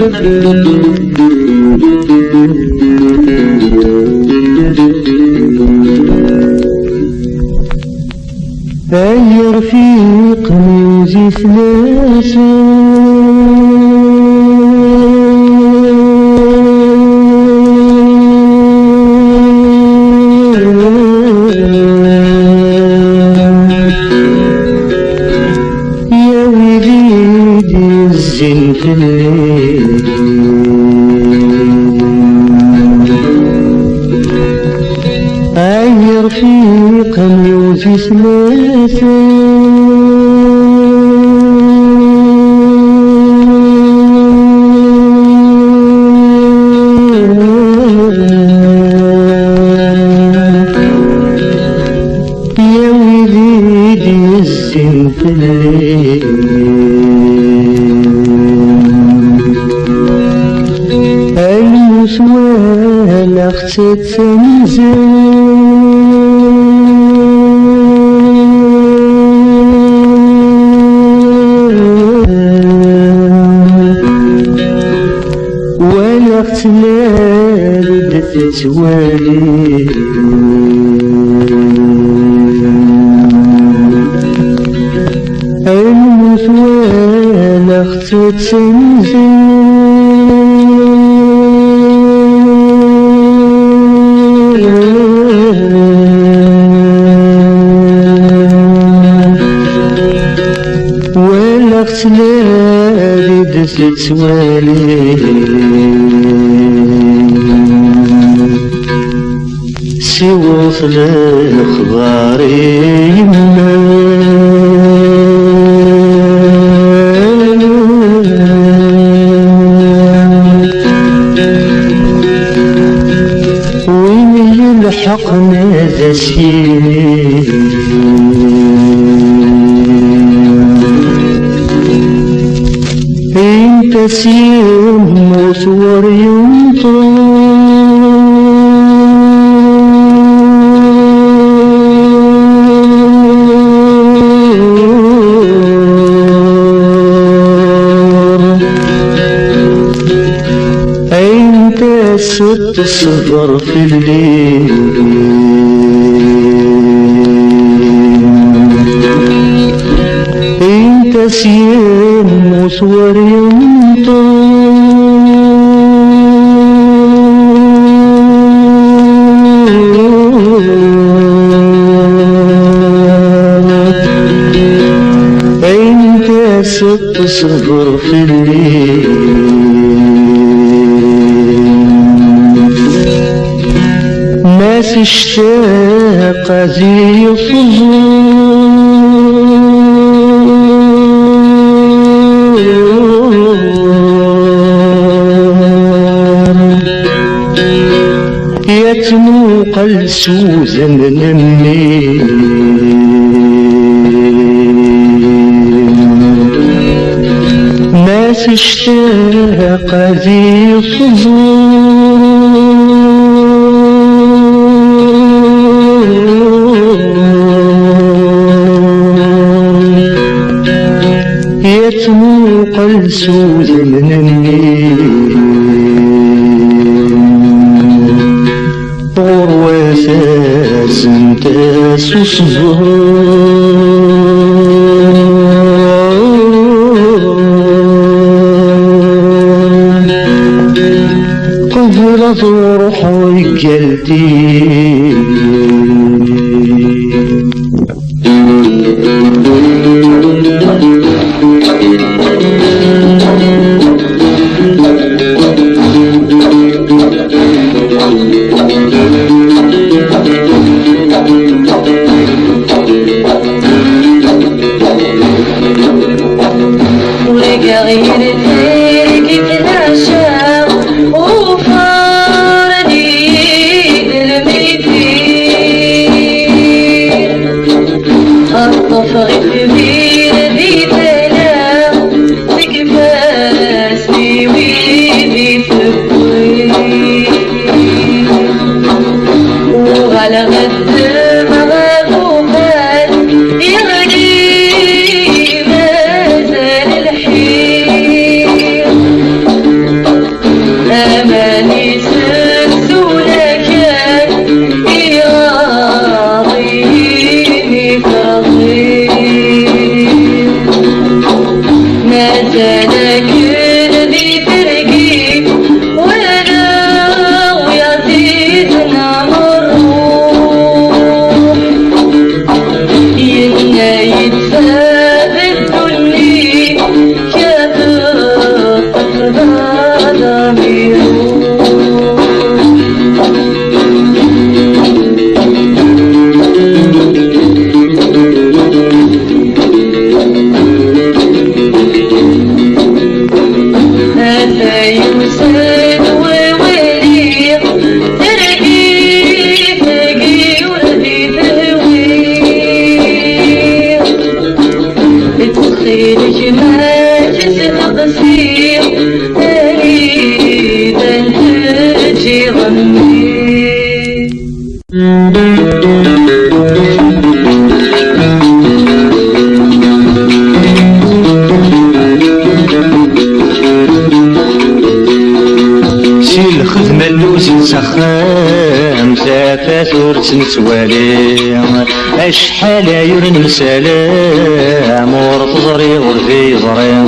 أي رفيق نوزي ثلاثة يا وليدي الزين في الليل أي رفيق نوزي ثلاثة يا وليدي الزين في الليل المسوال أختت تنزل والأخت لا بدت توالي المثوال أختت تنزل والأخت لا بدت توالي سوى الأخبار يما وين يلحقنا ذا سيني انت سيم وصور ينطر ست الصبر في الليل انت سيم وصور ينطر انت ست الصبر في الليل ناس اشتاق زي يتنو قلسو زمنمي ناس اشتاق زي يتمو قلسو زمنني غروة ساس انتاس وصبر قبل روح وقلتي لكن ذي فرقي وانا ويعزيزنا مروح ينا يتثابت دني كذا قصد ضميره الخدمة اللوز نسخن ثافات ورث نتوالي أشحال يرن سلام ورفضري ورفي ضري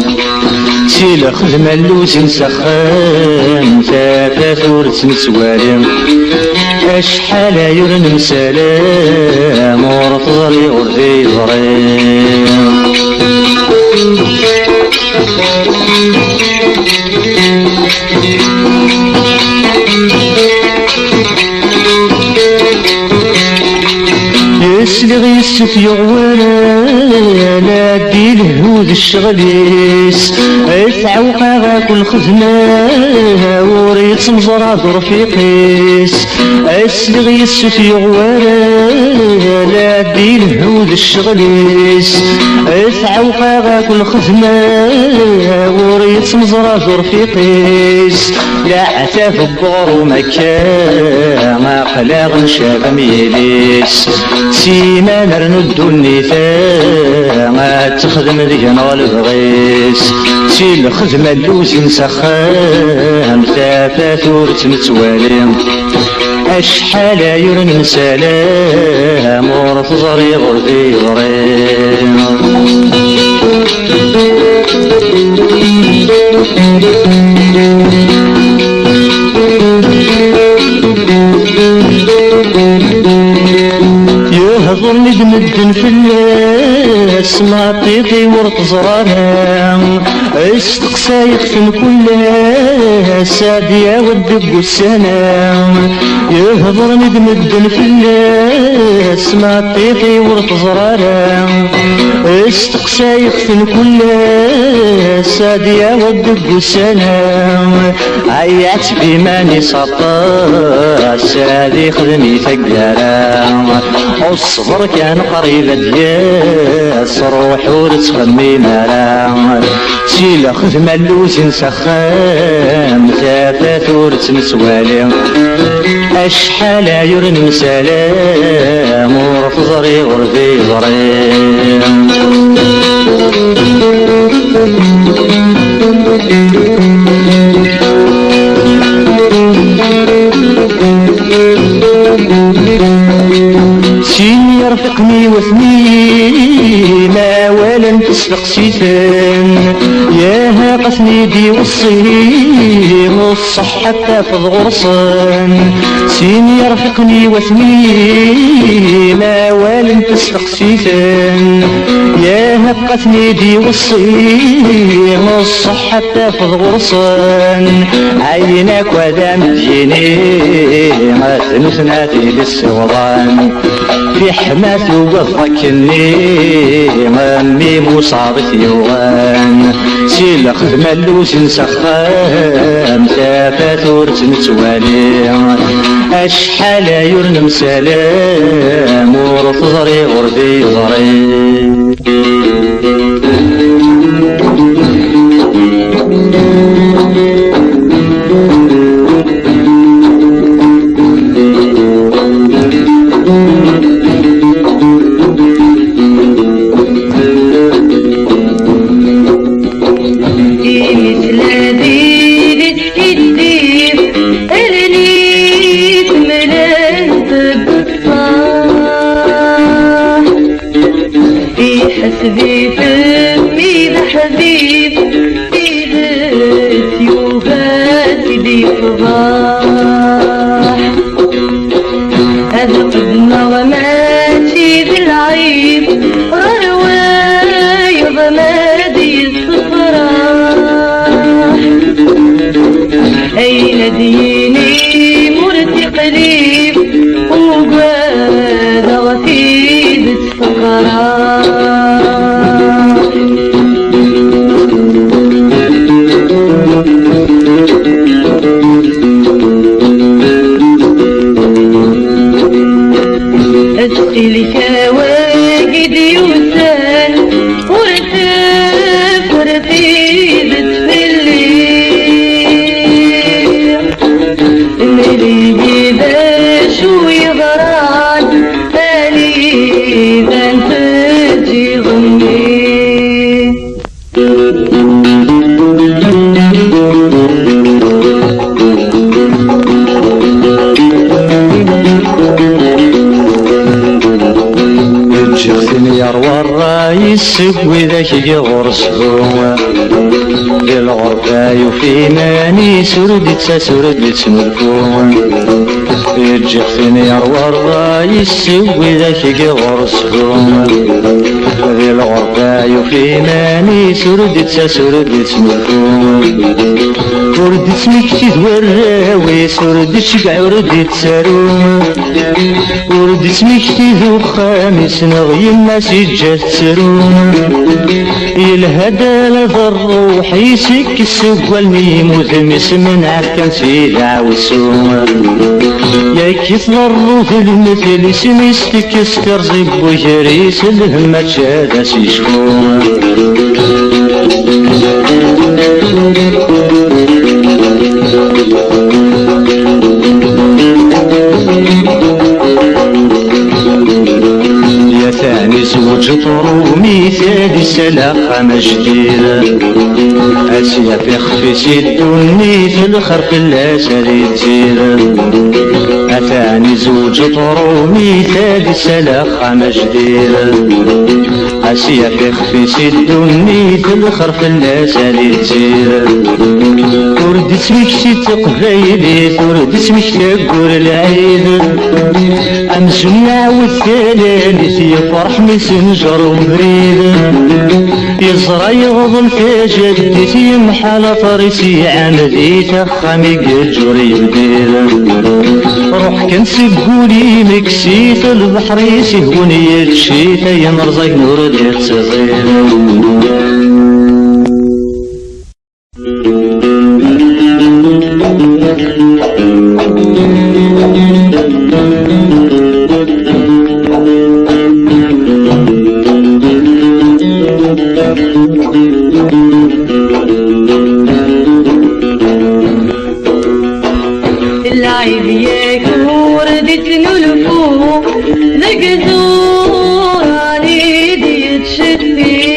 سي الخدمة اللوز نسخن ثافات ورث نتوالي أشحال يرن سلام ورفضري ورفي ضري يسلغ يسف يغوانا لا دي الهود الشغليس اتعوقا غاك الخدمة وريت مزرعة رفيقيس يسلغ يسف يغوانا لا دي الهود الشغليس اتعوقا غاك الخدمة وريت مزرعة رفيقيس لا عتاف الدور ومكان ما قلاغ شاب ميليس سيما نردو النثاء ما تخدم ذينا البغيس سي الخدمة اللوز نسخان ثافات ورث متوالي أشحال يرن سلام ورث ضري غربي يهضر ندمدن في الناس ما طيطي ورط زرارها استقسى يختم كلها سادية والدب والسلام يهضر ندمدن في الناس ما طيطي ورط زرارها استقسى يختم كلها سادية والدب والسلام عيات بماني سطا سادي خدمي ثقارا الصبر كان قريب دياس روح ورتخمي مرا سيلا خدمة اللوز نسخان ثافات ورث مسوالي أشحال يرن سلام ورف ضري غربي ضري سين يرفقني وثني ما ولا تسبق سيثان ياها قثني دي والصي والصح حتى فض غرصان سين يرفقني وثني ما ولا تسبق سيثان ياها قثني دي والصي والصح حتى فض غرصان عينك ودام تجيني ما تنسنا في السوضان في حماة وقفك اللي غمي مصابت يوغان سيلا خدمة اللوز نسخان ثافات ورث نتوالي أشحال يرن سلام ورث ضري غربي ضري حسبي في الصباح هذا قدنا وماشي بالعيب رواية ضمادي الصفراح أين ديني مرتي قريب وقاد غفيد السكراح أسقي لك واجد يوسان ورتف رتيبة في الليل ملي جباش ويضران تالي بنت تجي غني شيخني يروى الرايس وذاك يغرسهم للغربة يفيناني سردت ملكوم يجخني يروى الرايس وذاك يغرسهم للغربة يفيناني سردت ملكوم وردت مكتد والراويس وردت شقع وردت ساروم وردت مكتد وخامس نغي الناس يجات سروم يلهدى لذا الروح يسك السوق والميموت مسمن عكا سيد عوسوم يا كيف الروث المثل سميستك استرزب وجريس الهمة شادا سيشكوم يا ثاني زوج طرومي ثالث سلاقة جديدة أسيا في خفيس الدني في الخرق الأسري تزيد أثاني زوج طرومي ثالث سلاقة جديدة أسيا في خفيس الدني في الخرق الأسري تزيد وردت مكتي تقبيلي وردت مكتي تقول العيد أمزن يعود ثالث يفرح مسنجر ومريد يزرى يغضن في جدتي يمحل طريسي عمدي تخامي قجر يبديل روح كان سبقولي مكسيت البحر يسهوني الشيتا ينرزق نور ديت صغير العيب ياك وردت نلفو ذاك زوراني ديت شفي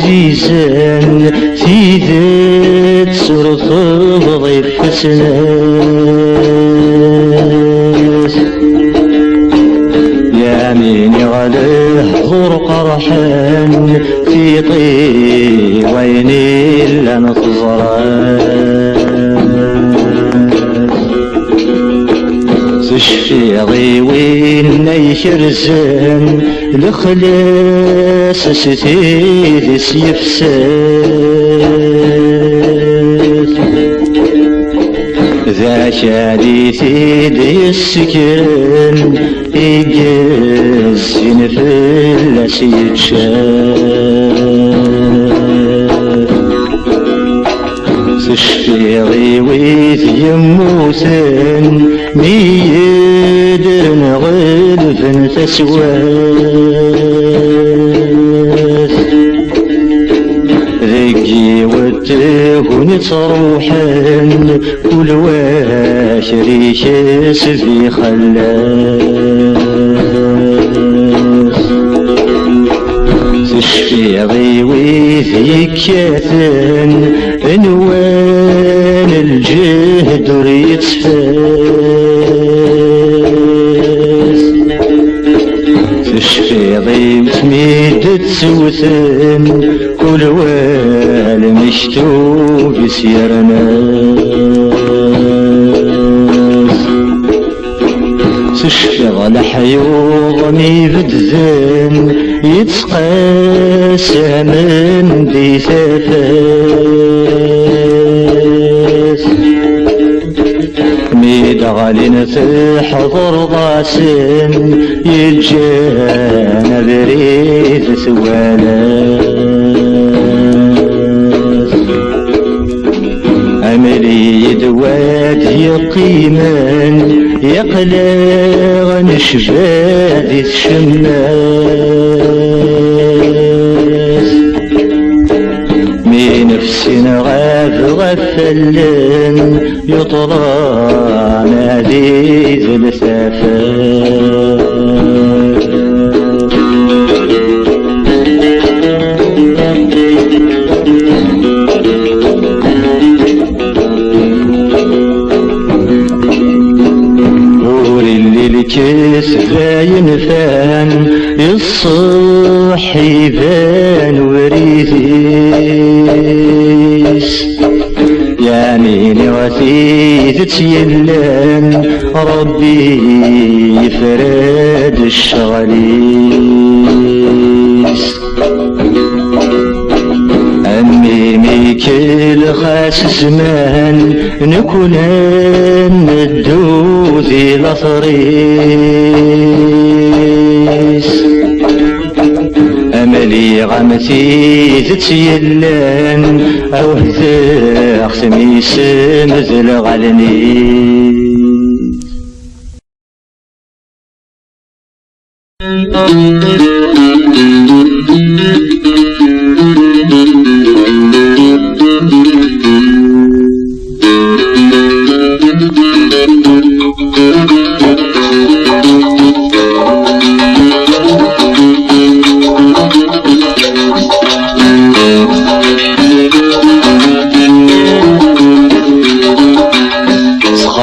عزيزا تيدت سرطب ضيف سناس يا ميني غاله حضور قرحان في طيويني إلا نطزران تشفي ضيوين يشرزان الخلاص ستيد سيفساس ذا شاديثي دي السكران يجز ينفلس يتشاف تشفي غيويث يموثن ميدر نغلف تسواث ذكي وتهون صروحن كل واشريش في خلاص تشفي غيويث يكاثن عنوان الجهد ريتفاس تشفي ضيب تميد تسوثن كل والمشتوب سيرناس تشفي غلا حيوغ ميبدذن يتقاسى من دي ثفاس ميد غالين تحضر ضاسن يجانا بريد ثوالاس عملي يدواد يقيمن يقلغ نشباد الشماس من نفسنا غفلن يطلع نادي الثفاس الكيس باين فان الصحي بان وريثيس يا ميني وثيث تيلان ربي يفرد الشغليس أمي ميكل خاس زمان نكون ندوذي لطريس أملي غمتي تتيلان أو هذا أختمي سمذل غلني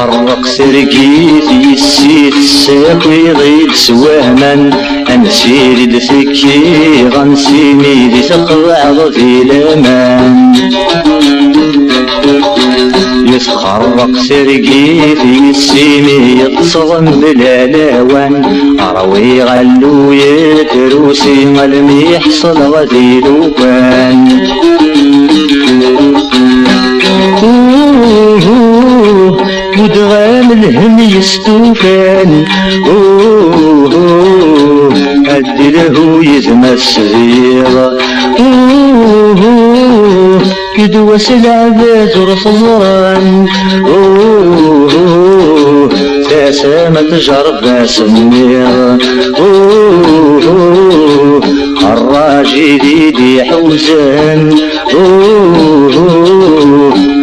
تخرق سرقيت يسيت الساقي غيد سواهما أنسيرد ثكي غنسيني ذي تقضع ضفي الأمان يتخرق سرقيت يسيني يتصغم بالعلاوان أروي غلو يدروسي غلم يحصل غذي لوبان مدغام الهم يستوفان أدي له يتمس غيره يدوس العباد رفضران تاسامة تجرب سمير الراجي ديدي حوزان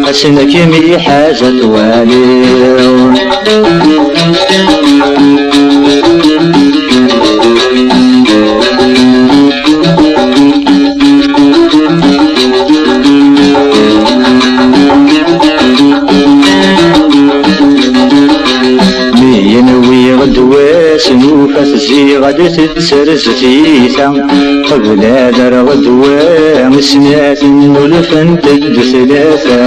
حسنك مي حاجة والي غدواس نوفا تزي غد تتسرس تيتا قبل هذا غدوا مسنات نولفن تد ثلاثة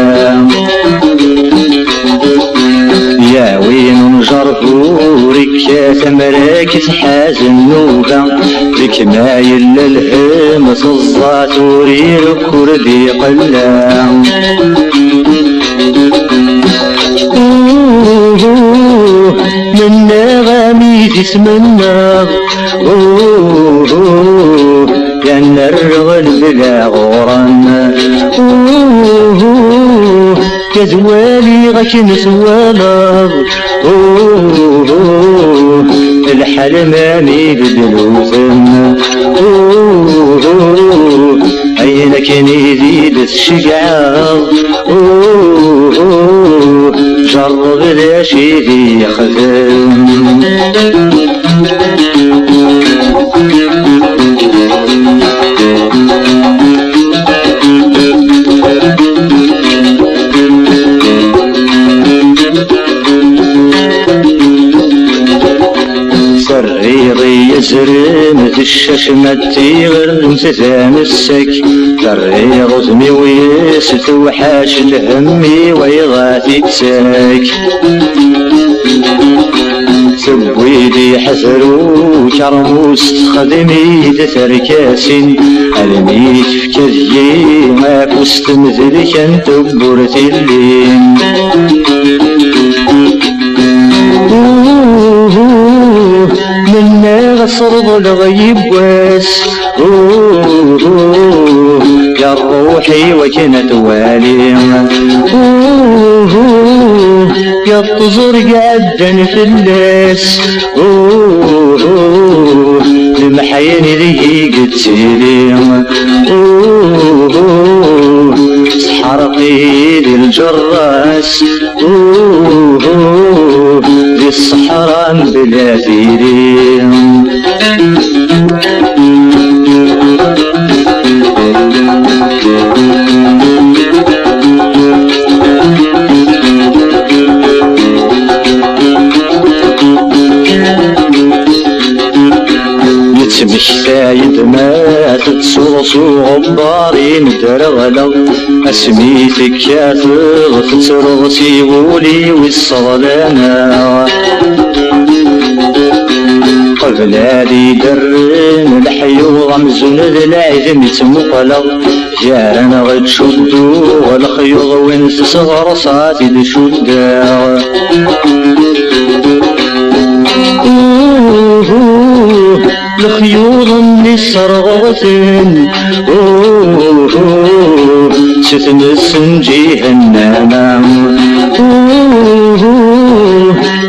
يا وين نجرفو ركات مراك تحازن نوبة لك ما يلا الهم صزات ورير كردي قلا منا غامي تسمنا يا الرغل بلا غرام يا زوالي غاك نسوالا الحال ماني بدلوزن عينك نزيد الشجاع جرب لا شي يخدم سريضي يزرم ذي الششمتي غير امتثان السك سريض ذمي ويسف وحاش همي ويغاتي تساك سبويدي حزرو كرموس تخدمي دثركاسين الميت في كذي ما كست مثلك انت بورتي اللين منا غصر الغيب واس يا روحي وكنت والي يا الطزر قعدن في الناس المحين ذي قد سيلي حرقي ذي الجراس ذي الصحراء بلا فيرين مشتايد ما تتصوصو غبارين درغلو اسميتك يا تغف ترغسي ولي والصغلانا قبل هذي درن الحيو غمزون ذي العزم يتمقلو جارنا غد شدو والخيوغ وين تصغر صاتي لشدا الخيوط اللي صرغتن ستمسن جهنم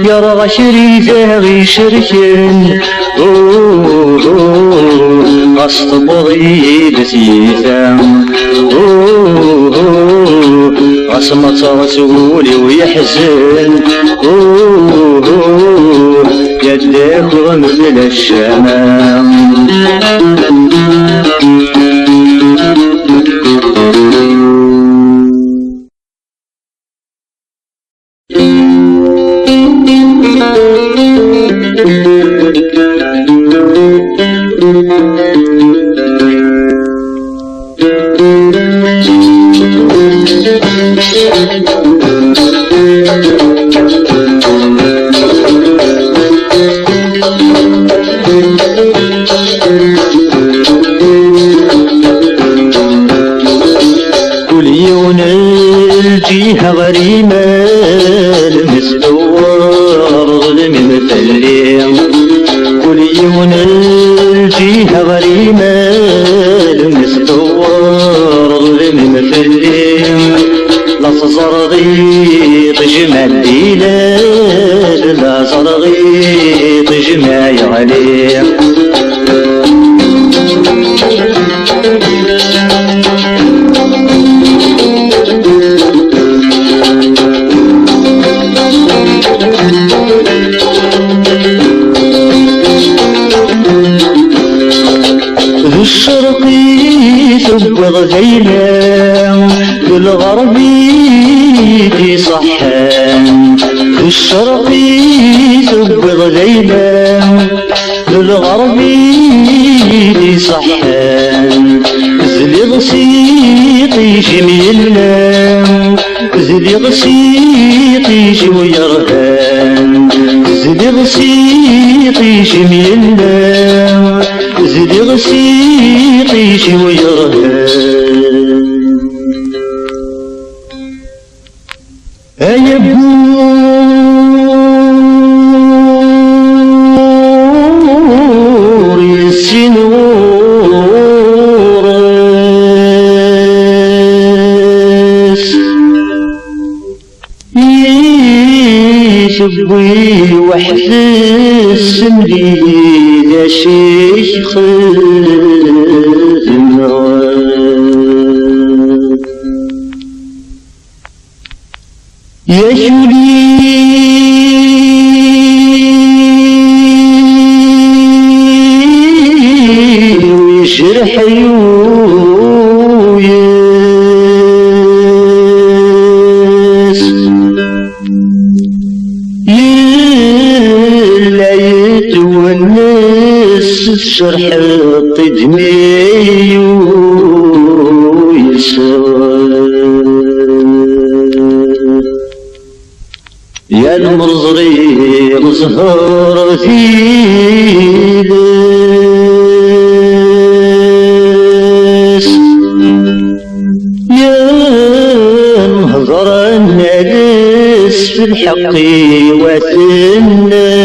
يرغى شريفه غي شركن قصد بضيد ثيثم غصمة رسولي ويحزن يدك ومثل الشمام كل يوم الجيها غريمة المسدور ظلم مثلي كل يوم الجيها غريمة المسدور ظلم مثلي لا صرغي طجمع الليل لا صرغي طجمع يغلي الشرقي تبغ زينة بالغربي في صحان الشرقي تبغ غليلة الغربي صحان زلي غسيطي جميلنا زلي غسيطي جويرهان زلي غسيطي جميلنا زلي غسيطي جويرهان يا بور السنور يشبي وحفظ سمري يا شيخ يا شولي ويشرح يويس يلا يتونس شرح الطدمي يا المرزري مزهر في ليس يا مهضر الناس في الحق وثنا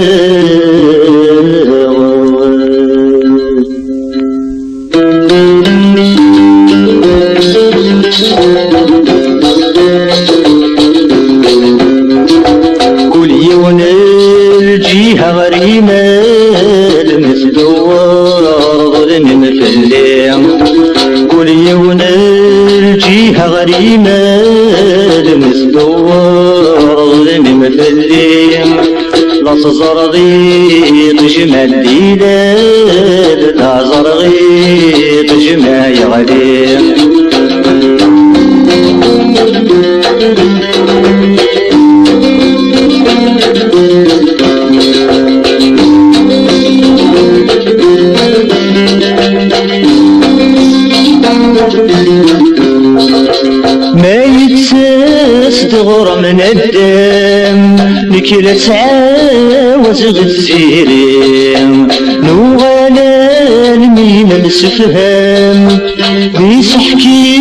الجيهة غريمة المثدور ظلم في الليل كل يوم الجيهة غريمة المثدور ظلم في الليل لا تزرغي تجمع الليل لا زرغي تجمع يغلي ما يتساس تغرى من الدم لكي تعاوز غتسيريم نوغالا المين نسفهم بيسحكي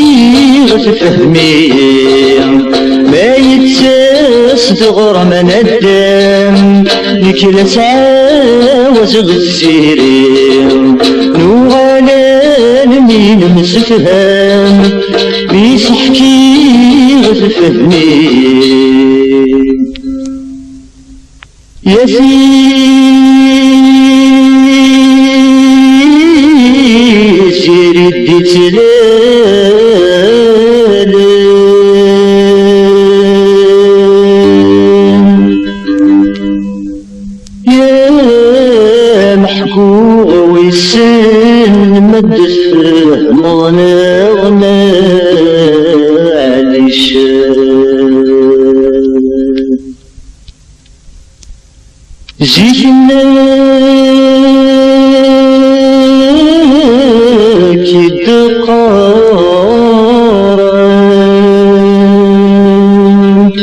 غتفهمي ما يتساس تغرى من الدم لكي تعاوز غتسيريم نوغالا المين نسفهم بيسحكي غتفهمي يا سيري ديت يا محكوم ويسن مدفه مغنى عليش زيدنا كي دقارك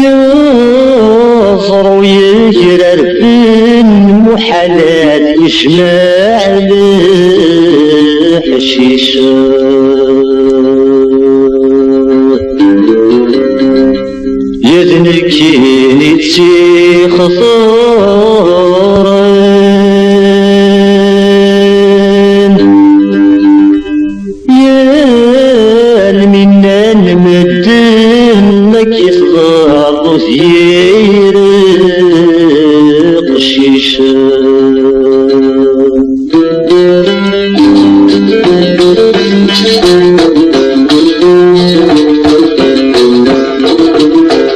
يا صرو يجرر في المحالات يجمع الحشيشة يذنكيني تسي خطارين يا المنان مدن لك يصغر زير قشيشة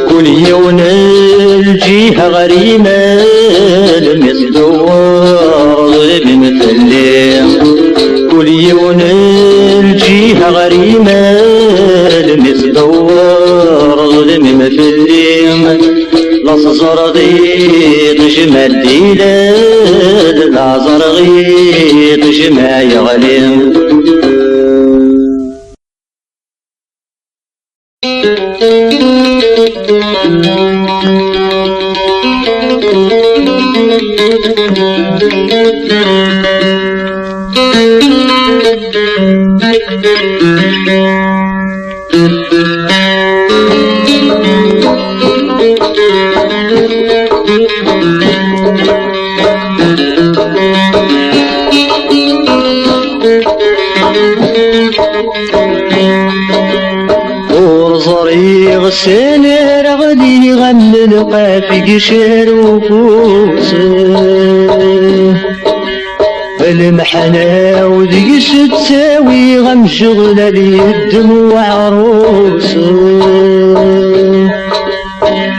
كل يوم الجيهة غريمة المثدور بمثلين كل يوم الجيهة غريمة المثدور بمثلين لا زرغي تجمع الديلاد لا زرغي تجمع يغلي ورزري غساني رغدي غم القافي قشير وفوسه المحنة وذيش تساوي غم شغلة الدموع عروسه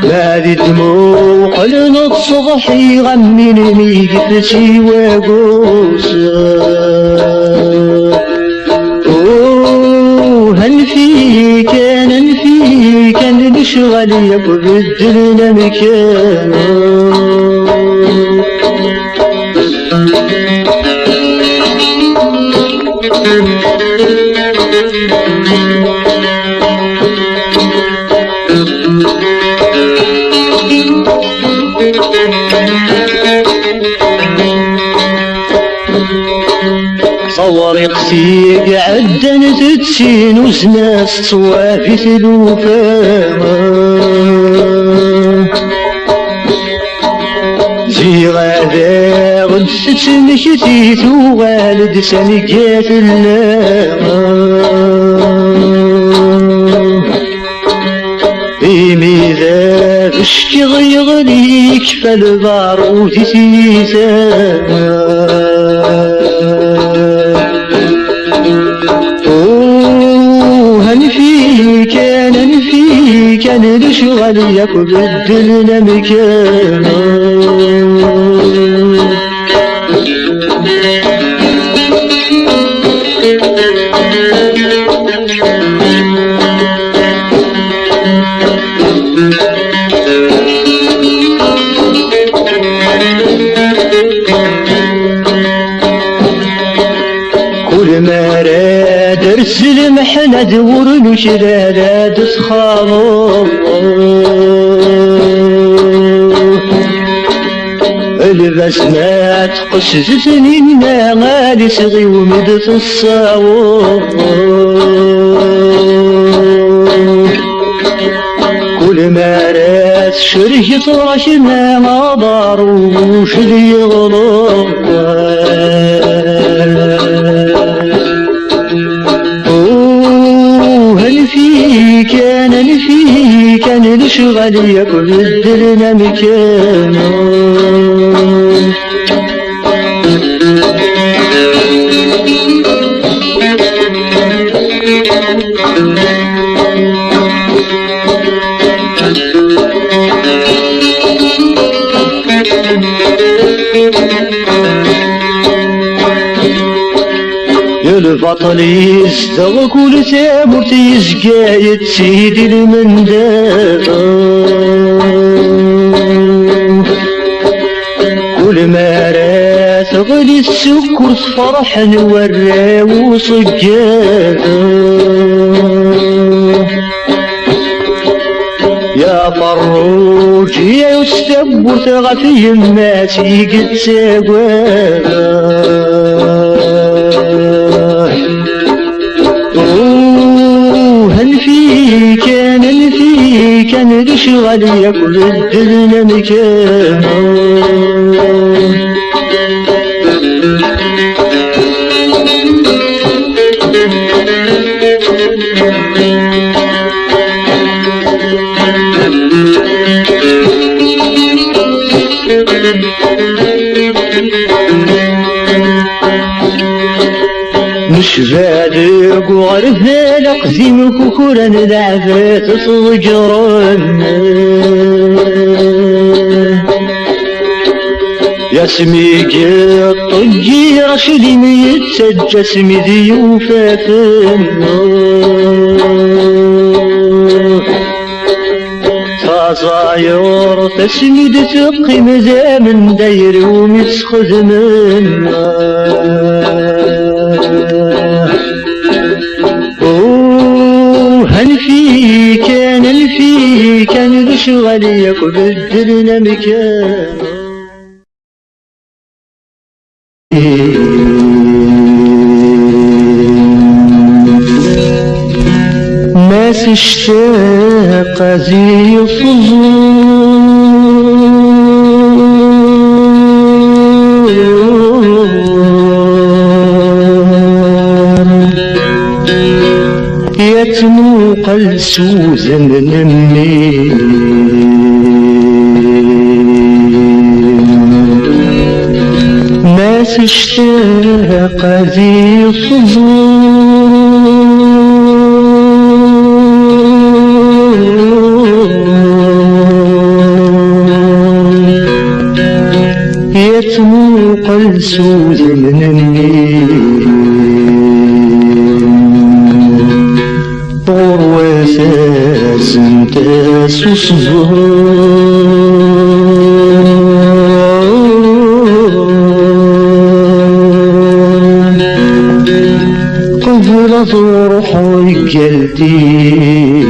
هذه دموع قلن الصبحي غمين ميقفتي وقوسه هنفيك نشغل يبدلنا مكانه صوري قسيق عدن تتسين وزناس صوافي ثلوفاما زي غادا غد ستنكتي ثوالد سنقات اللاما إميذا بشكي غيغليك فالبارود تيثاما هنفيك نشغل يبدلنا مكانه كل ما راد ارسل محنة دور وشلالة تسخانو البسمات قصتني ما غالي صغي ومدت الصاوو كل ما راد شريه طرش ما ضاروش اللي يغلط هنفيك نشغل يبدلنا مكانه البطل يزدغ كل تامر تيزقايد سيدي المنداف كل ما رات غلي السكر فرح نورا وصقاف يا فروج يا يستبر تغفي يماتي قد ساقاف هنفيك نشغل يبدلنا مكانه مش فادق وعرفها لقزيم كوكورا لعفات صجران يا سميك الطجي رشدي ميتسجى سمي ذيوفا في النار زاير تسند تقي مزامن داير ومسخذ منا هل في كان بشغل يقدرنا مكان ناس اشتاق زي يتنو قلسوز نمي ناس اشتاق ذي يتنو قلسوز نمي واساس تاسوس قبل روحي قلبي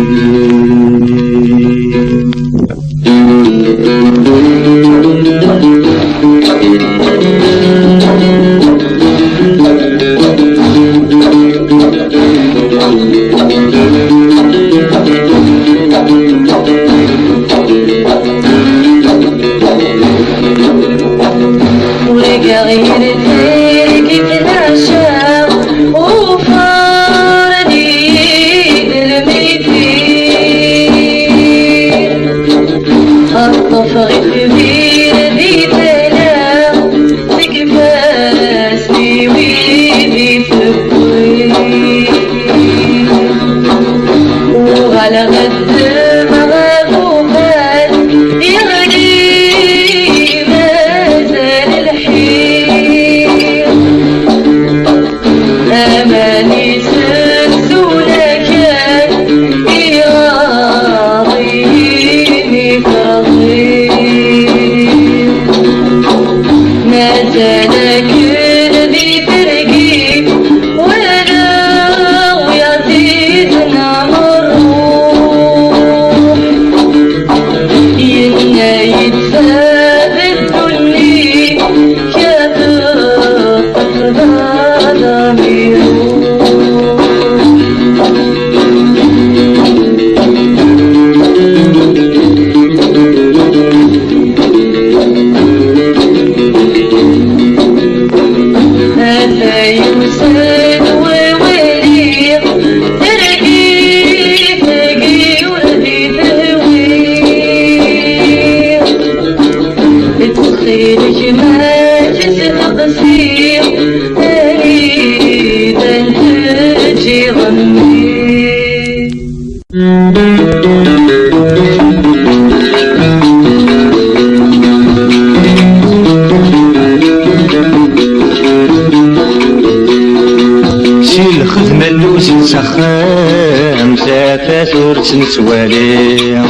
سخام تافاتور تنتوالي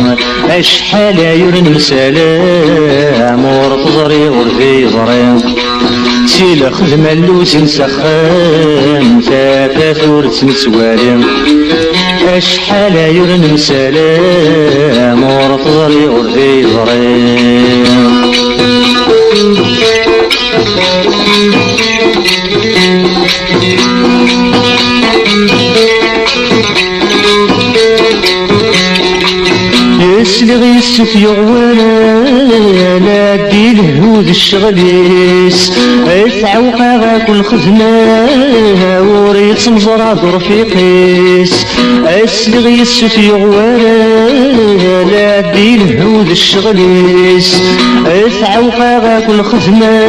اشحال يرن مسلام ورفضري ورفي ضري سيل خدمة اللوز نسخام تافاتور تنتوالي اشحال يرن مسلام ورفضري ورفي ضري يسلغ يسف يغوانا لا دي الهود الشغليس يتعوقا غاك الخدمة وريد سمزرا رفيقيس يسلغ يسف يغوانا لا دي الهود الشغليس يتعوقا غاك الخدمة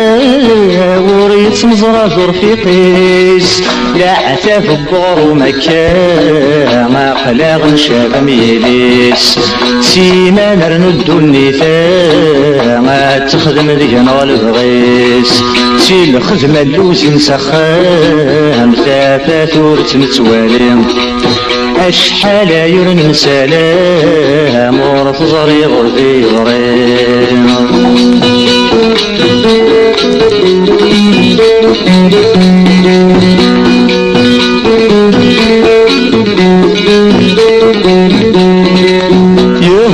وريد سمزرا رفيقيس لا عتاف الدور ومكان ما خلاغ شاب ميليس سيما نردو النثاء ما تخدم ذينا البغيس سي الخدمة اللوز نسخام ثافات ورت متوالي أشحال يرن سلام ورث ظري غربي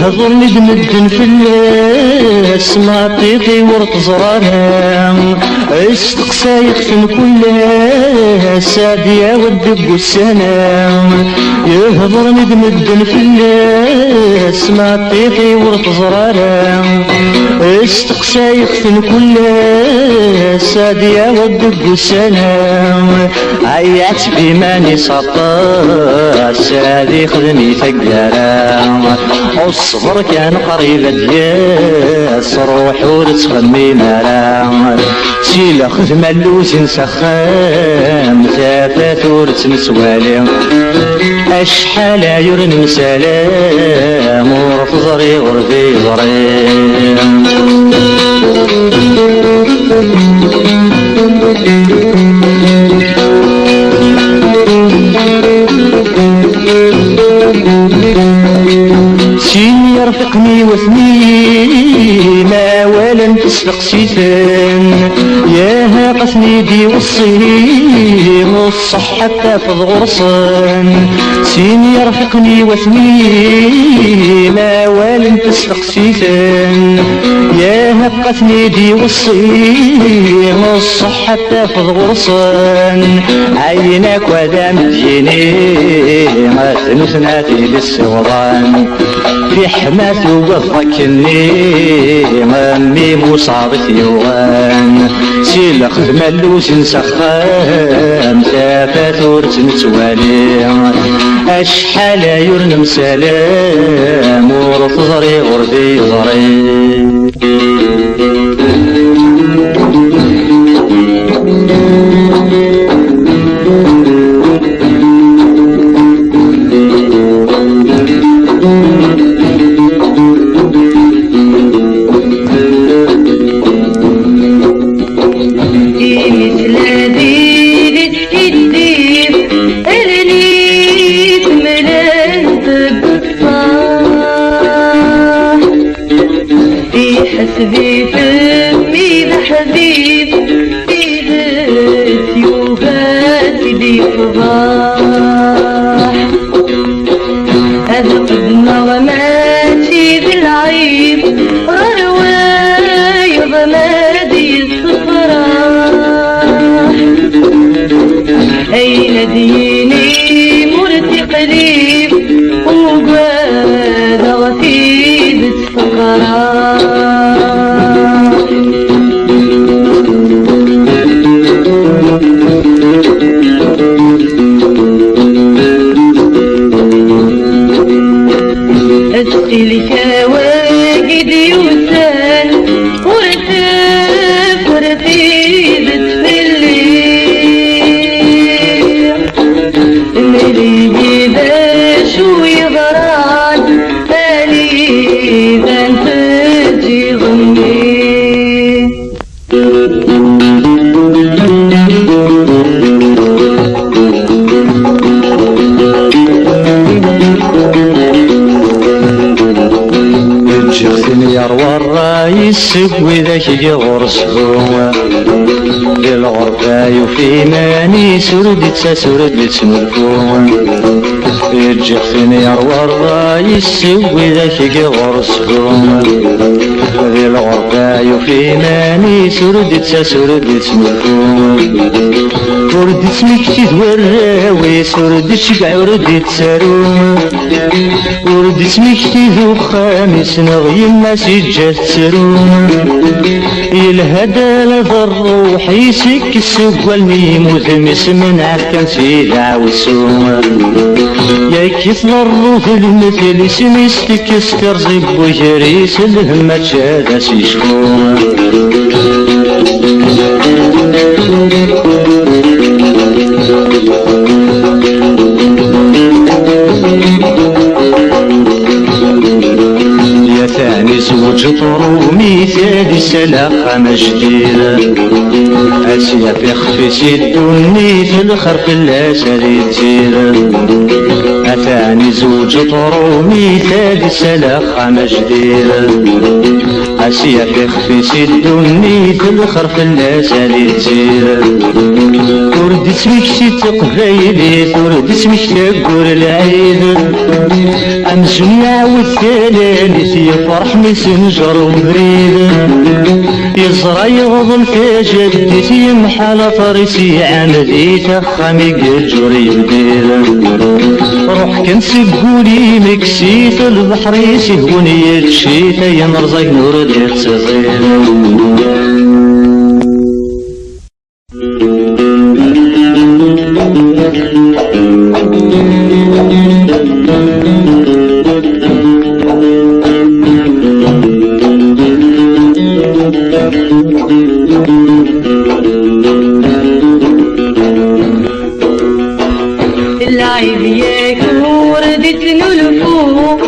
يهضر ندمدن في الناس ما طيطي ورط زرانا استقسى يختن كلها سادية والدب والسلام يهضر ندمدن في الناس ما طيطي ورط زرانا استقسى يختن كلها سادية والدب والسلام عيات بماني سطا سادي خدمي فقرا الصبر كان قريب دياس روح ورتخمي مرا سيلا خدمة اللوزن سخام تافات ورتمسوالي أشحال يرن سلام ورف ظري غربي ظري سين يرفقني وثني ما ولا تسبق سيثان ياها قثني دي وصي والصحة تافض غرصان سين يرفقني وثني ما ولا تسبق سيثان ياها قثني دي وصي والصحة تافض غرصان عينك ودام تجيني ما تنسناتي للسوضان في حماة وقفك اللي مامي مصابت يوغان سيلا خدمة اللوزن سخام تافات ورتنتوالي أشحال يرنم سلام ورث ظري غربي ظري حسبي فمي بحبيب إيدت يوبات دي صباح هذا قدنا وماشي بالعيب غرواي ضمادي الصفراح أين ديني مرتي قريب وقاد غفيد السكرات أسئلك واجد يوسان ورتاف ورتيبت في الليل ملي جباش ويضران تالي بنت تجي غني شيختني يروى الرايس وذاك يغرسهم للغربة يوفي ماني سردت سردت ملكوم شيختني يروى الرايس وذاك يغرسهم للغربة يوفي ماني سردت سردت ملكوم وردت مكتد والراوي سردت شقع وردت سروم وردت مكتد وخامس نغيم ما سجات سروم الهدى لذا الروح يسك السوق والميموت مسمن عفكا سيدع عوسوم يا كثل الروح المثل سمستك استرزب وجريس الهمة شادة سيشكوم يا ثاني سوى زوج طرومي ثاني سلاخة مجديدة أسيا في خفيس الدني في الخرف الأسري تزيدة أثاني زوج طرومي ثاني سلاخة مجديدة أسيا في خفيس الدني في الخرف الأسري تزيدة ترد اسمك شي تقبايلي ترد اسمك تقول العيد أمزن يعود ثاني يفرح مسنجر ومريد يزرى يغضل في جدتي يمحى لطريسي عمدي تخامي قجري بديد روح كنسقولي مكسيت البحر يسهوني الشيتا ينرزق نور ديك تزيد العيب ياك وردت نلفو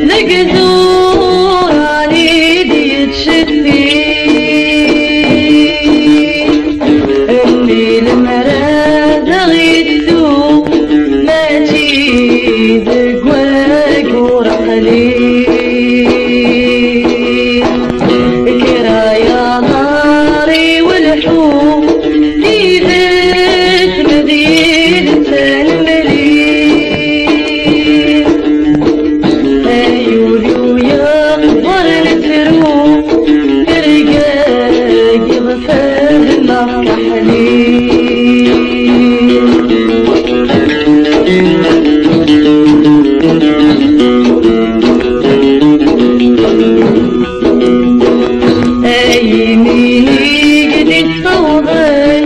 نقزور علي دي تشفي اللي المراد غيثو ما تيدك وقور قليل كرايا ناري والحوم ديدت مدينة المليل أيوليو يغبر الفروق رقاق يغفر كحليل أي ميني قد تصوغن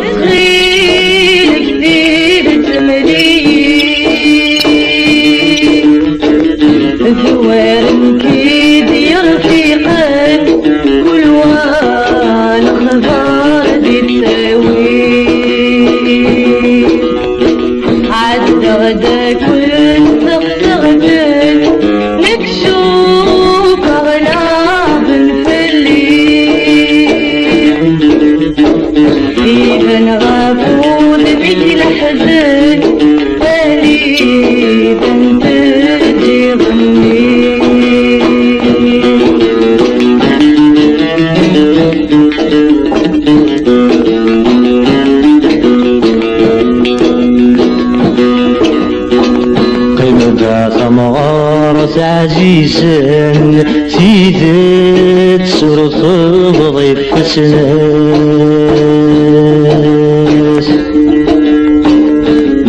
تخيل كذيبة مليل ثوار كيد يرفيقن كل والخبار دي تساوي عد غدا كل تغتغتن نكشوك أغلاب في الليل إذا نغافون بك الحزن فريدا تجي ظني قيمة مغارة عزيزا سيدت سرخ ضيف سناس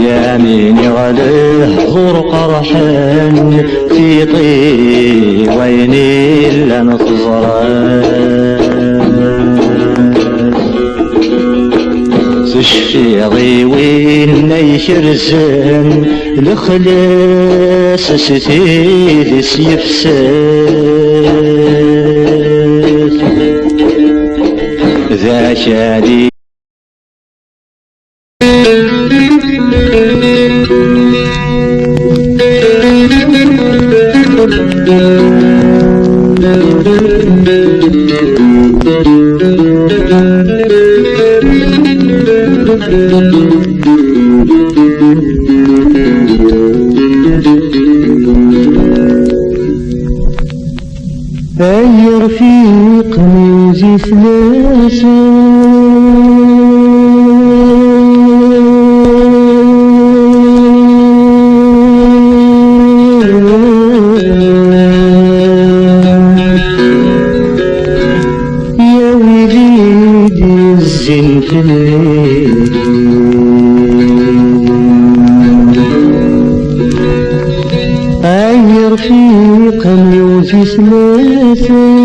يا ميني غليه ضر قرحان في طيويني إلا نظرات تشفي ضيوين يشرزن الخلاص ستيد سيفسد ذا شادي أي رفيق موزي ثلاثة يا وليدي الزين في الليل أي رفيق موزي ثلاثة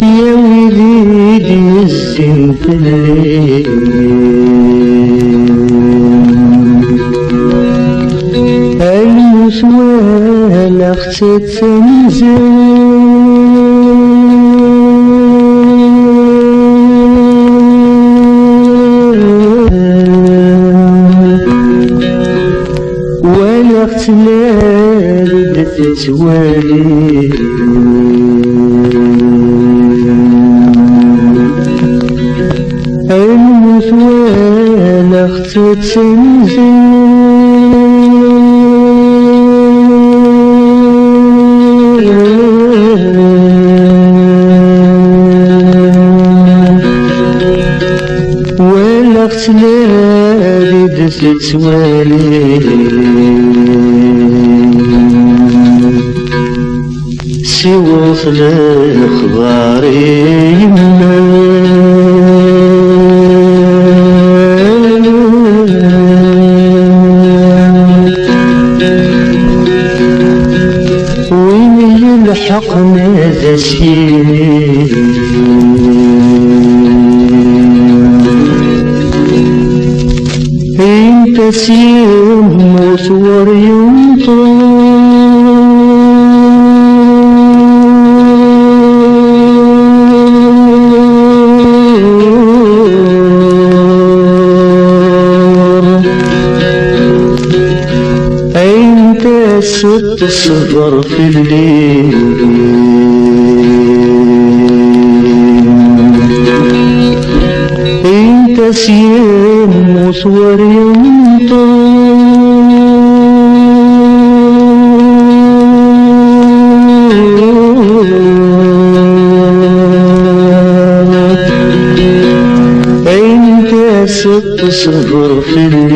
يا وليدي الزين في الليل المسوال أختت تنزل تتوالي المثوال اختت ولا اختلالي تتوالي سوى الأخبار وين يلحقنا ذا سيني انت سيم وصور انت ست صفر في الليل انت سيم وصور انت ست صفر في الليل